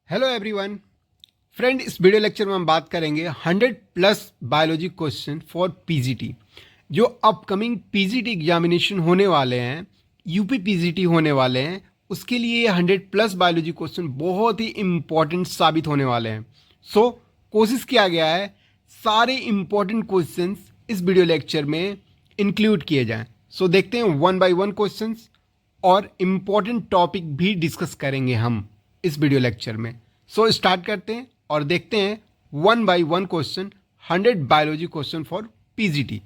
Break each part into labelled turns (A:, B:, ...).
A: Hello everyone friend, इस video lecture में हम बात करेंगे 100+ बायोलॉजी क्वेश्चन फॉर पीजीटी। जो अपकमिंग पीजीटी एग्जामिनेशन होने वाले हैं, यूपी पीजीटी होने वाले हैं, उसके लिए ये 100+ बायोलॉजी क्वेश्चन बहुत ही इम्पॉर्टेंट साबित होने वाले हैं। सो कोशिश किया गया है सारे इम्पॉर्टेंट क्वेश्चंस इस वीडियो लेक्चर में इंक्लूड किए जाएं। सो देखते हैं 1 बाय 1 क्वेश्चंस और इम्पॉर्टेंट टॉपिक भी डिस्कस करेंगे हम इस वीडियो लेक्चर में। सो स्टार्ट करते हैं और देखते हैं 1 by 1 question 100 biology question for PGT.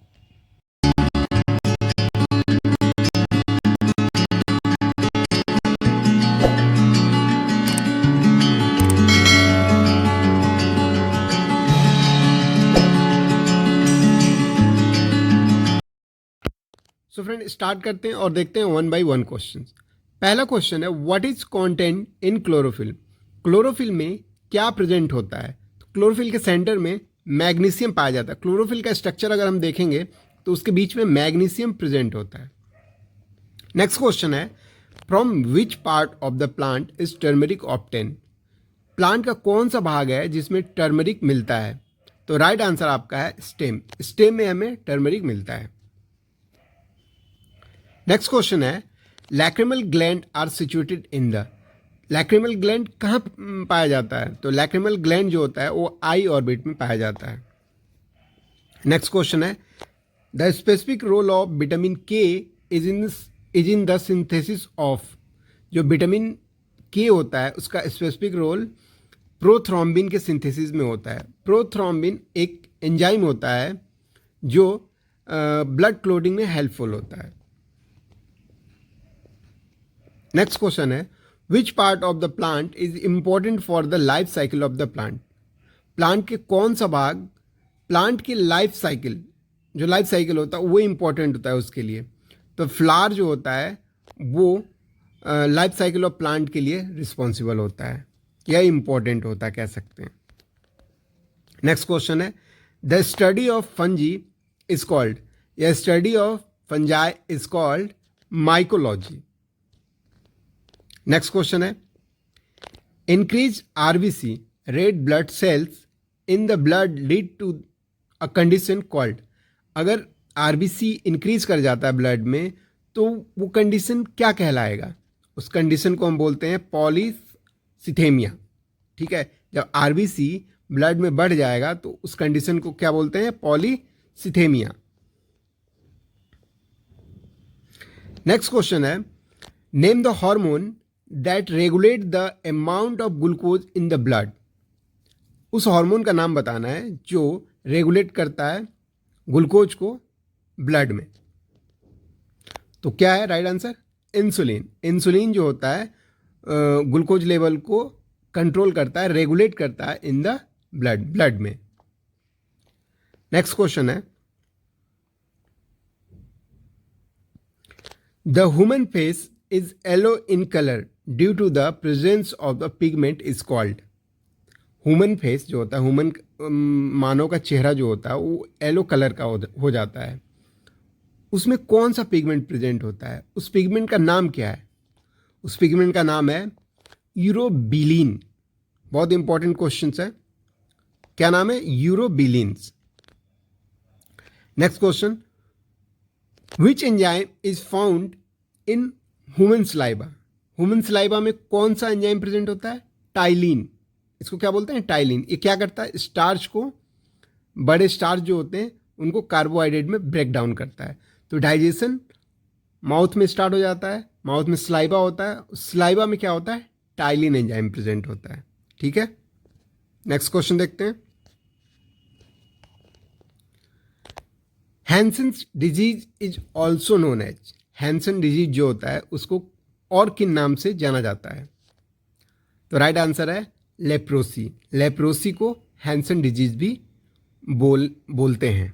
A: So friend start करते हैं और देखते हैं 1 बाय 1 क्वेश्चन। पहला क्वेश्चन है, what is content in chlorophyll. Chlorophyll में क्या प्रेजेंट होता है? तो क्लोरोफिल के सेंटर में मैग्नीशियम पाया जाता है। क्लोरोफिल का स्ट्रक्चर अगर हम देखेंगे तो उसके बीच में मैग्नीशियम प्रेजेंट होता है। नेक्स्ट क्वेश्चन है, from which part of the plant is turmeric obtain. Plant का कौन सा भाग है जिसमें टर्मरिक मिलता है? तो राइट आंसर आपका है स्टेम। स्टेम में हमें टर्मरिक मिलता है। नेक्स्ट क्वेश्चन है, lacrimal gland are situated in the. Lacrimal gland कहाँ पाया जाता है? तो लैक्रिमल ग्लैंड जो होता है वो आई ऑर्बिट में पाया जाता है। नेक्स्ट क्वेश्चन है, the specific role of vitamin K is in the synthesis of. जो विटामिन के होता है उसका स्पेसिफिक रोल प्रोथ्रोम्बिन के सिंथेसिस में होता है। प्रोथ्रोम्बिन एक एंजाइम होता है जो ब्लड क्लॉटिंग में हेल्पफुल होता है। नेक्स्ट क्वेश्चन है, विच part of the plant is important for the life cycle of the plant. Plant के कौन सा भाग प्लांट की लाइफ साइकिल, जो लाइफ साइकिल होता है वो इंपॉर्टेंट होता है उसके लिए? तो फ्लावर जो होता है वो लाइफ साइकिल ऑफ प्लांट के लिए रिस्पॉन्सिबल होता है या इंपॉर्टेंट होता है, कह सकते हैं। नेक्स्ट क्वेश्चन है, the study of fungi is called, या study of fungi is called mycology. Next question है, increase RBC red blood cells in the blood lead to a condition called. अगर आरबीसी इंक्रीज कर जाता है blood में तो वो कंडीशन क्या कहलाएगा? उस कंडीशन को हम बोलते हैं पॉलीसिथेमिया। ठीक है, जब आरबीसी ब्लड में बढ़ जाएगा तो उस कंडीशन को क्या बोलते हैं? पॉलीसिथेमिया। नेक्स्ट क्वेश्चन है, name the hormone that regulate the amount of glucose in the blood. उस हार्मोन का नाम बताना है जो रेगुलेट करता है ग्लूकोज को ब्लड में। तो क्या है राइट आंसर? इंसुलिन। इंसुलिन जो होता है ग्लूकोज लेवल को कंट्रोल करता है, रेगुलेट करता है इन द ब्लड में। नेक्स्ट क्वेश्चन है, the human face is yellow in colour due to the presence of the pigment is called. Human face जो होता है, ह्यूमन मानव का चेहरा जो होता है वो येलो कलर का हो जाता है। उसमें कौन सा पिगमेंट प्रेजेंट होता है? उस पिगमेंट का नाम क्या है? उस पिगमेंट का नाम है यूरोबिलिन। बहुत इंपॉर्टेंट क्वेश्चन है, क्या नाम है? Urobilins. Next question, which enzyme is found in human saliva. Human saliva में कौन सा एंजाइम प्रेजेंट होता है? टाइलिन। इसको क्या बोलते हैं? टाइलिन। ये क्या करता है? स्टार्च को, बड़े स्टार्च जो होते हैं उनको कार्बोहाइड्रेट में ब्रेक डाउन करता है। तो डाइजेशन माउथ में स्टार्ट हो जाता है, माउथ में सलाइवा होता है, सलाइवा में क्या होता है? टाइलिन एंजाइम प्रेजेंट होता है। ठीक है, नेक्स्ट क्वेश्चन देखते हैं। Hansen's disease is also known as. Hansen disease जो होता है उसको और किन नाम से जाना जाता है? तो राइट आंसर है लेप्रोसी। लेप्रोसी को हैंसन डिजीज भी बोलते हैं।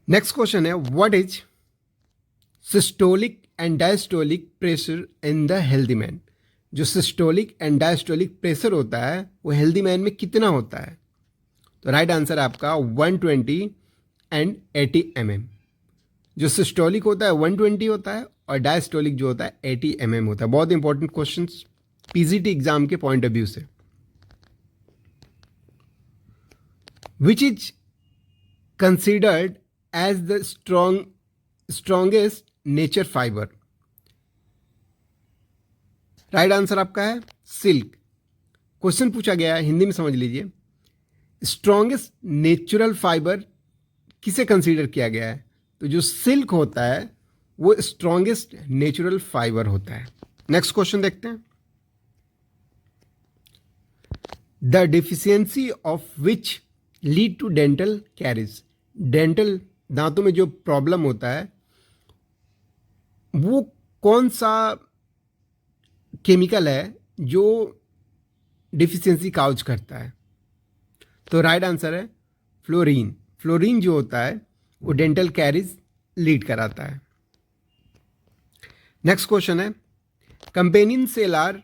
A: नेक्स्ट क्वेश्चन है, what is systolic and diastolic pressure in the healthy man. जो सिस्टोलिक एंड डायस्टोलिक प्रेशर होता है वो हेल्दी मैन में कितना होता है? तो राइट आंसर आपका 120 एंड 80 mm। जो सिस्टोलिक होता है 120 होता है और डायस्टोलिक जो होता है 80 mm होता है। बहुत इंपॉर्टेंट क्वेश्चन पीजीटी एग्जाम के पॉइंट ऑफ व्यू से। Which is considered as the strongest nature fibre? Right answer आपका है सिल्क। क्वेश्चन पूछा गया है, हिंदी में समझ लीजिए, स्ट्रॉन्गेस्ट नेचुरल फाइबर किसे कंसीडर किया गया है? तो जो सिल्क होता है वो स्ट्रॉन्गेस्ट नेचुरल फाइबर होता है। नेक्स्ट क्वेश्चन देखते हैं। The deficiency of which lead to dental caries? Dental दांतों में जो प्रॉब्लम होता है वो कौन सा केमिकल है जो डिफिशियंसी काउज करता है? तो राइट आंसर है फ्लोरीन। फ्लोरीन जो होता है वो डेंटल कैरीज लीड कराता है। नेक्स्ट क्वेश्चन है, companion cell are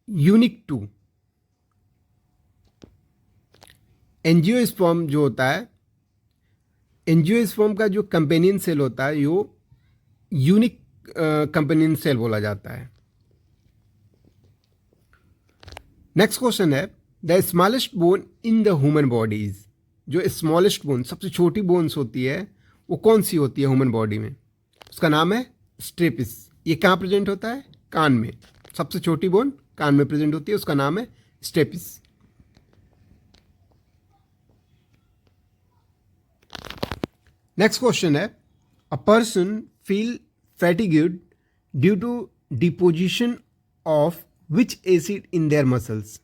A: unique to? Angiosperm जो होता है, एंजियोस्पर्म का जो कंपेनियन सेल होता है वो यूनिक कंपेनियन सेल बोला जाता है। नेक्स्ट क्वेश्चन है, the smallest bone in the human body is? जो स्मॉलेस्ट बोन, सबसे छोटी बोन्स होती है, वो कौन सी होती है ह्यूमन बॉडी में? उसका नाम है स्टेपिस। ये कहाँ प्रेजेंट होता है? कान में। सबसे छोटी बोन कान में प्रेजेंट होती है, उसका नाम है स्टेपिस। नेक्स्ट क्वेश्चन है, a person feel fatigued due to deposition of which acid in their muscles?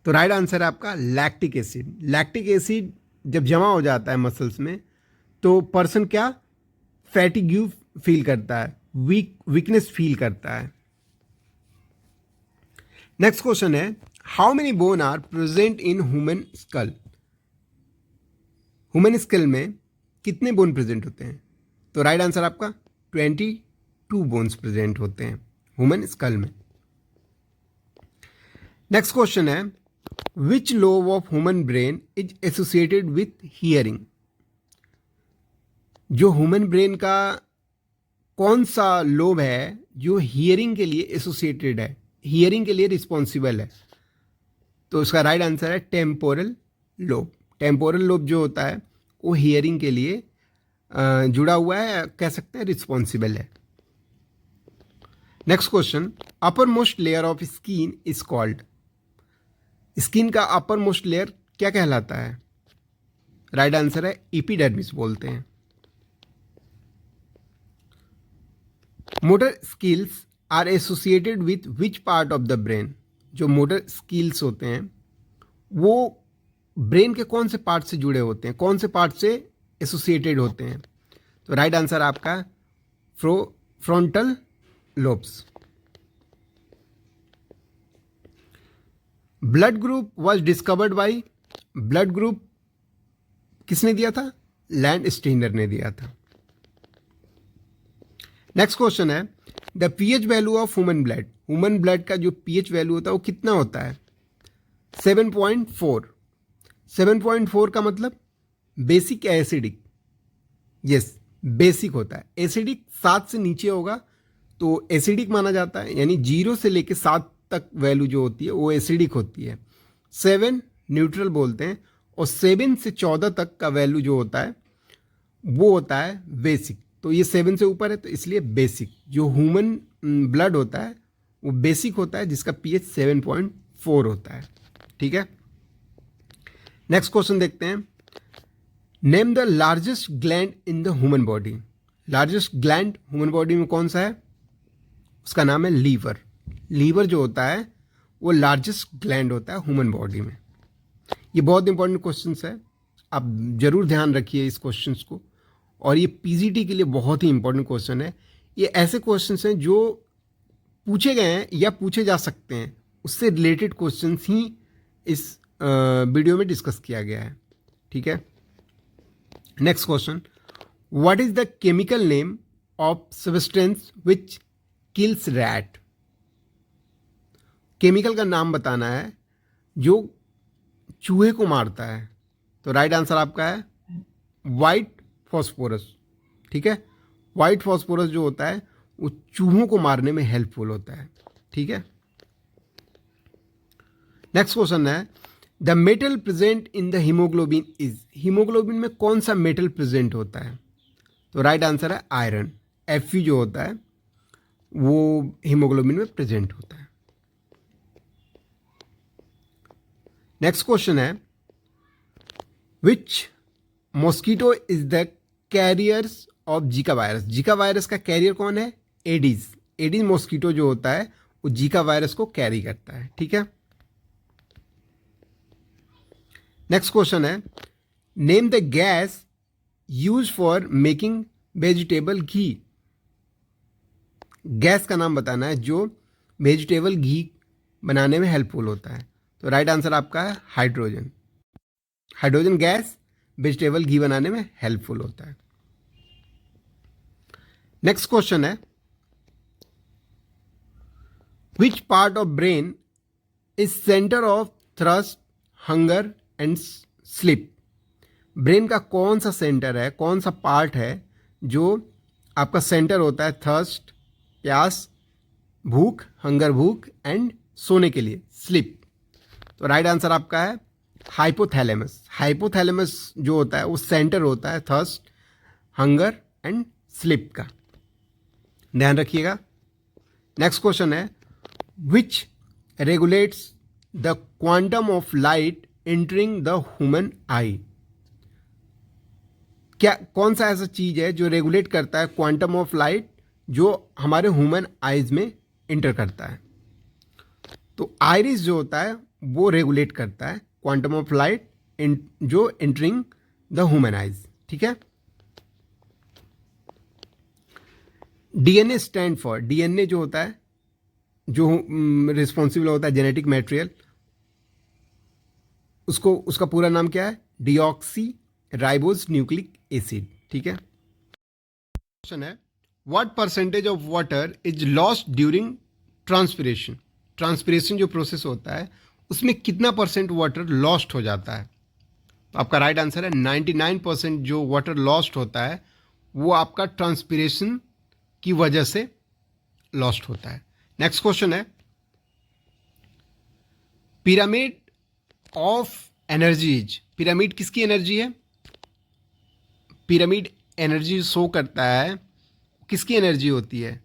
A: तो राइट आंसर है आपका लैक्टिक एसिड। लैक्टिक एसिड जब जमा हो जाता है मसल्स में तो पर्सन क्या फैटिग्यू फील करता है, वीकनेस फील करता है। नेक्स्ट क्वेश्चन है, how many bone are present in human skull? Human skull में कितने बोन प्रेजेंट होते हैं? तो राइट आंसर आपका 22 बोन्स प्रेजेंट होते हैं ह्यूमन स्कल में। नेक्स्ट क्वेश्चन है, which lobe of human brain is associated with hearing? जो ह्यूमन ब्रेन का कौन सा लोब है जो हियरिंग के लिए एसोसिएटेड है, हियरिंग के लिए रिस्पॉन्सिबल है? तो उसका राइट आंसर है टेम्पोरल लोब। टेम्पोरल लोब जो होता है वो हियरिंग के लिए जुड़ा हुआ है, कह सकते हैं रिस्पॉन्सिबल है। Next question, upper most layer of skin is called? Skin का अपर मोस्ट लेयर क्या कहलाता है? राइट आंसर है एपिडर्मिस बोलते हैं। Motor skills are associated with which part of the brain? जो मोटर स्किल्स होते हैं वो ब्रेन के कौन से पार्ट से जुड़े होते हैं, कौन से पार्ट से एसोसिएटेड होते हैं? तो राइट आंसर आपका frontal lobes. Blood group was discovered by? Blood group किसने दिया था? लैंड स्टीनर ने दिया था। नेक्स्ट क्वेश्चन है, the pH value of human blood? Human blood का जो पीएच वैल्यू होता है वो कितना होता है? 7.4। 7.4 का मतलब बेसिक या एसिडिक? यस, बेसिक होता है। एसिडिक 7 से नीचे होगा तो एसिडिक माना जाता है, यानी 0 से लेकर 7 तक वैल्यू जो होती है वो एसिडिक होती है। 7 न्यूट्रल बोलते हैं और 7 से 14 तक का वैल्यू जो होता है वो होता है बेसिक। तो ये 7 से ऊपर है तो इसलिए बेसिक। जो ह्यूमन ब्लड होता है वो बेसिक होता है जिसका पीएच 7.4 होता है। ठीक है, नेक्स्ट क्वेश्चन देखते हैं, name the largest gland in the human body? Largest gland human body में कौन सा है? उसका नाम है लीवर। लीवर जो होता है वो लार्जेस्ट ग्लैंड होता है ह्यूमन बॉडी में। ये बहुत इंपॉर्टेंट क्वेश्चन है, आप जरूर ध्यान रखिए इस क्वेश्चन को, और ये पीजीटी के लिए बहुत ही इंपॉर्टेंट क्वेश्चन है। ये ऐसे क्वेश्चन हैं जो पूछे गए हैं या पूछे जा सकते हैं, उससे रिलेटेड क्वेश्चन ही इस वीडियो में डिस्कस किया गया है। ठीक है, next question, what is the chemical name of substance which kills rat? Chemical का नाम बताना है जो चूहे को मारता है। तो राइट आंसर आपका है वाइट फॉस्फोरस। ठीक है। वाइट फॉस्फोरस जो होता है वो चूहों को मारने में हेल्पफुल होता है, ठीक है। नेक्स्ट क्वेश्चन है the metal present in the haemoglobin is, haemoglobin में कौन सा मेटल प्रेजेंट होता है? तो राइट आंसर है आयरन। Fe जो होता है वो हीमोग्लोबिन में प्रेजेंट होता है। नेक्स्ट क्वेश्चन है which mosquito is the carriers of Zika virus, Zika virus का कैरियर कौन है? एडीज। एडीज मॉस्किटो जो होता है वो जीका वायरस को कैरी करता है, ठीक है। नेक्स्ट क्वेश्चन है name the gas use for making vegetable ghee, gas का नाम बताना है जो वेजिटेबल घी बनाने में हेल्पफुल होता है। तो राइट आंसर आपका है हाइड्रोजन। हाइड्रोजन गैस वेजिटेबल घी बनाने में हेल्पफुल होता है। नेक्स्ट क्वेश्चन है विच part of brain is centre of thrust hunger and sleep, brain का कौन सा सेंटर है, कौन सा पार्ट है जो आपका सेंटर होता है थर्स्ट प्यास, भूख, हंगर भूख एंड सोने के लिए स्लीप? तो राइट आंसर आपका है हाइपोथैलेमस। हाइपोथैलेमस जो होता है वो सेंटर होता है थर्स्ट, हंगर एंड स्लीप का, ध्यान रखिएगा। नेक्स्ट क्वेश्चन है which regulates the quantum of light entering the human आई, क्या कौन सा ऐसा चीज है जो रेगुलेट करता है क्वांटम ऑफ लाइट जो हमारे ह्यूमन आइज में इंटर करता है? तो आइरिस जो होता है वो रेगुलेट करता है क्वांटम ऑफ लाइट जो एंटरिंग द ह्यूमन आइज, ठीक है। डीएनए स्टैंड फॉर, डीएनए जो होता है जो रिस्पॉन्सिबल होता है जेनेटिक मटेरियल, उसको उसका पूरा नाम क्या है? डीऑक्सी राइबोज न्यूक्लिक एसिड, ठीक है। क्वेश्चन है what percentage of water is lost during transpiration, transpiration जो प्रोसेस होता है उसमें कितना परसेंट वाटर लॉस्ट हो जाता है? तो आपका राइट आंसर है 99% जो वाटर लॉस्ट होता है वो आपका ट्रांसपिरेशन की वजह से लॉस्ट होता है। नेक्स्ट क्वेश्चन है पिरामिड ऑफ एनर्जीज, पिरामिड किसकी एनर्जी है? पिरामिड एनर्जी शो करता है किसकी एनर्जी होती है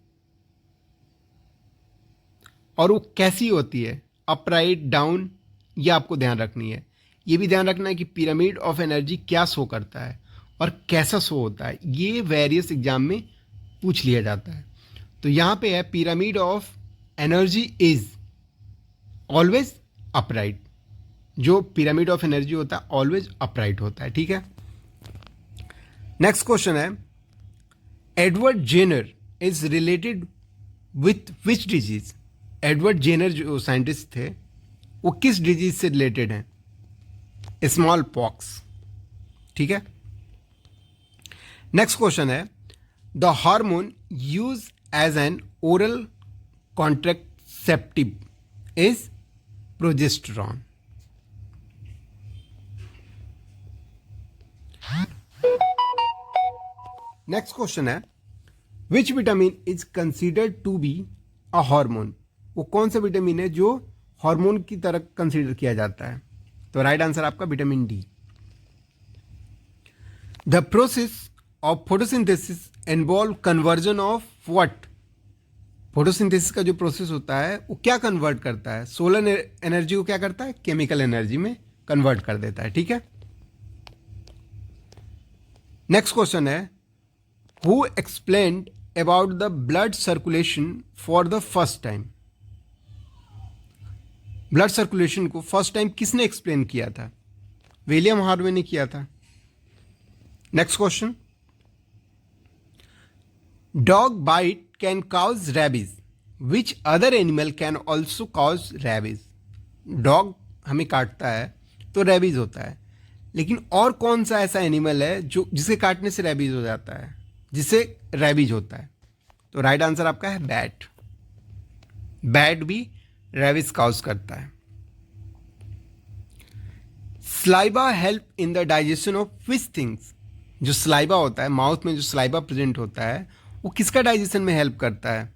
A: और वो कैसी होती है, अपराइट डाउन, ये आपको ध्यान रखनी है। ये भी ध्यान रखना है कि पिरामिड ऑफ एनर्जी क्या शो करता है और कैसा शो होता है, ये वेरियस एग्जाम में पूछ लिया जाता है। तो यहाँ पे है pyramid of energy is always upright, जो पिरामिड ऑफ एनर्जी होता है ऑलवेज अपराइट होता है, ठीक है। नेक्स्ट क्वेश्चन है Edward Jenner is related with which disease, Edward Jenner जो साइंटिस्ट थे वो किस डिजीज से रिलेटेड हैं? स्मॉल पॉक्स, ठीक है। नेक्स्ट क्वेश्चन है the hormone use as an oral contraceptive is progesterone. Next question है which vitamin is considered to be a hormone, वो कौन सा विटामिन है जो हार्मोन की तरह कंसीडर किया जाता है? तो राइट आंसर आपका vitamin D. The process of photosynthesis involve conversion of what, photosynthesis का जो प्रोसेस होता है वो क्या कन्वर्ट करता है? सोलर एनर्जी को क्या करता है? केमिकल एनर्जी में कन्वर्ट कर देता है, ठीक है। नेक्स्ट क्वेश्चन है who explained about the blood circulation for the first time, blood circulation को फर्स्ट टाइम किसने एक्सप्लेन किया था? विलियम हार्वे ने किया था। Next question dog bite can cause rabies, which other animal can also cause rabies, dog हमें काटता है तो रैबीज होता है, लेकिन और कौन सा ऐसा एनिमल है जो जिसके काटने से रैबीज हो जाता है, जिससे रैबीज होता है? तो राइट आंसर आपका है बैट, बैट भी रैबीज कॉज करता है। Saliva help in the digestion of which things, जो स्लाइबा होता है, माउथ में जो स्लाइबा प्रेजेंट होता है, वो किसका डाइजेशन में हेल्प करता है?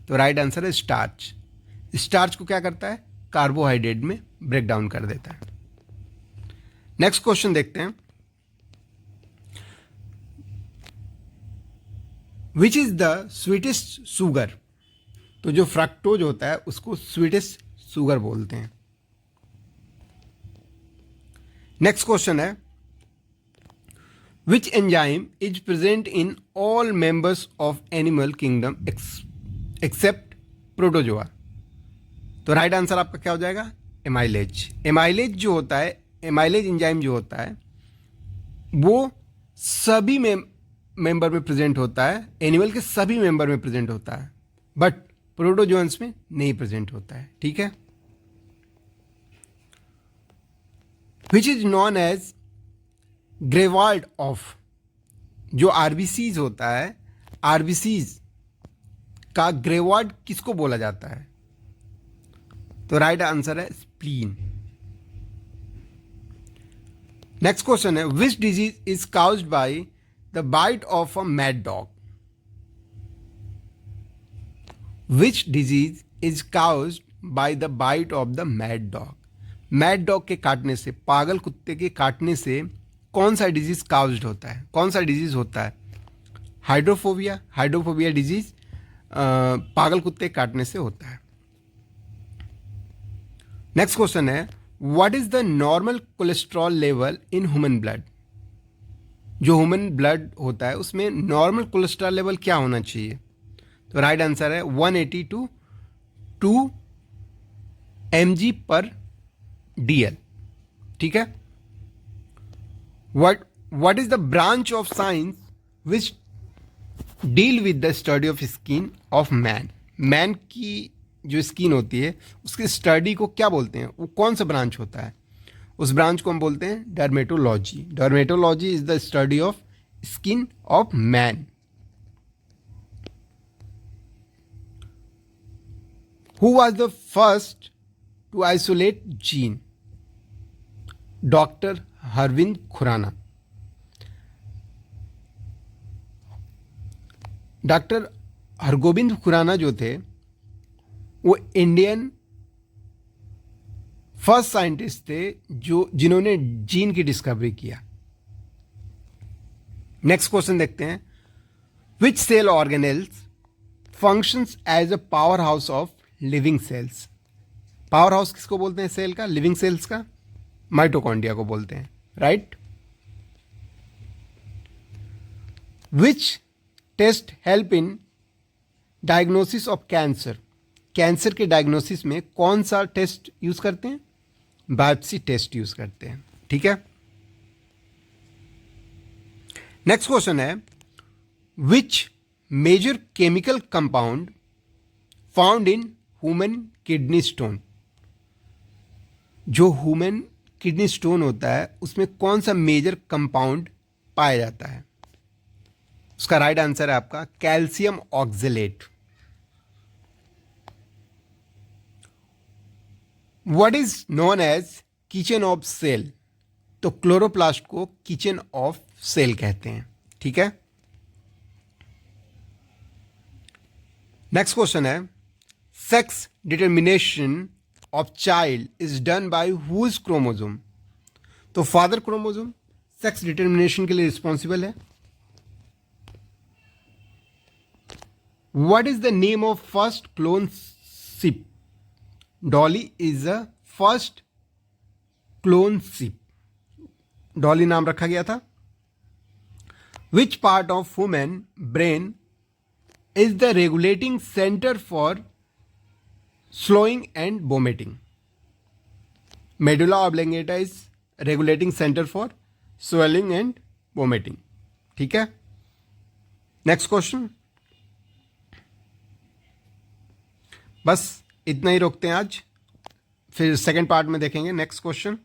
A: तो राइट आंसर है स्टार्च। स्टार्च को क्या करता है? कार्बोहाइड्रेट में ब्रेक डाउन कर देता है। नेक्स्ट क्वेश्चन देखते हैं। Which is the sweetest sugar? तो जो फ्रक्टोज होता है उसको स्वीटेस्ट शुगर बोलते हैं। नेक्स्ट क्वेश्चन है, which enzyme is present in all members of animal kingdom except protozoa? तो राइट आंसर आपका क्या हो जाएगा? एमाइलेज। एमाइलेज जो होता है, एमाइलेज एंजाइम जो होता है वो सभी मेंबर में प्रेजेंट होता है, एनिमल के सभी मेंबर में प्रेजेंट होता है, बट प्रोटोजोअन्स में नहीं प्रेजेंट होता है। ठीक है। Which is known as graveyard of? जो आरबीसीज होता है, आरबीसीज का ग्रेवाल्ड किसको बोला जाता है? तो राइट आंसर है स्प्लीन। नेक्स्ट क्वेश्चन है, which disease is caused by the bite of a mad dog? Which disease is caused by the bite of the mad dog? Mad dog के काटने से, पागल कुत्ते के काटने से कौन सा डिजीज काउज्ड होता है? कौन सा डिजीज होता है? हाइड्रोफोबिया। हाइड्रोफोबिया डिजीज पागल कुत्ते काटने से होता है। नेक्स्ट क्वेश्चन है, what is the normal cholesterol level in human blood? जो ह्यूमन ब्लड होता है उसमें नॉर्मल कोलेस्ट्रॉल लेवल क्या होना चाहिए? तो राइट आंसर है 180 टू 2 mg/dl। ठीक है। what is the branch of science which deal with the study of skin of man? Man की जो स्किन होती है उसकी स्टडी को क्या बोलते हैं? वो कौन सा ब्रांच होता है? उस ब्रांच को हम बोलते हैं dermatology. Dermatology is the study of skin of man. Who was the first to isolate gene? Doctor Harvind Khurana. Doctor Hargovind Khurana जो थे वो इंडियन फर्स्ट साइंटिस्ट थे जिन्होंने जीन की डिस्कवरी किया। नेक्स्ट क्वेश्चन देखते हैं, which cell organelles functions as a power house of living cells? Power house किसको बोलते हैं सेल का? लिविंग सेल्स का माइटोकॉन्ड्रिया को बोलते हैं। Right. Which test help in diagnosis of cancer? Cancer के डायग्नोसिस में कौन सा टेस्ट यूज करते हैं? बायोप्सी टेस्ट यूज करते हैं। ठीक है। नेक्स्ट क्वेश्चन है, which major chemical compound found in human kidney stone? जो ह्यूमन किडनी स्टोन होता है उसमें कौन सा मेजर कंपाउंड पाया जाता है? उसका राइट आंसर है आपका calcium oxalate. What is known as kitchen of cell? तो क्लोरोप्लास्ट को किचन ऑफ सेल कहते हैं। ठीक है। नेक्स्ट क्वेश्चन है, sex determination of child is done by whose chromosome? तो फादर क्रोमोसोम सेक्स डिटर्मिनेशन के लिए रिस्पॉन्सिबल है। What is the name of first clone sheep? Dolly is the first clone sheep. Dolly नाम रखा गया था। Which part of human brain is the regulating centre for swallowing and vomiting? Medulla oblongata is regulating centre for swallowing and vomiting. ठीक है। Next question. बस इतना ही रोकते हैं आज, फिर सेकंड पार्ट में देखेंगे नेक्स्ट क्वेश्चन।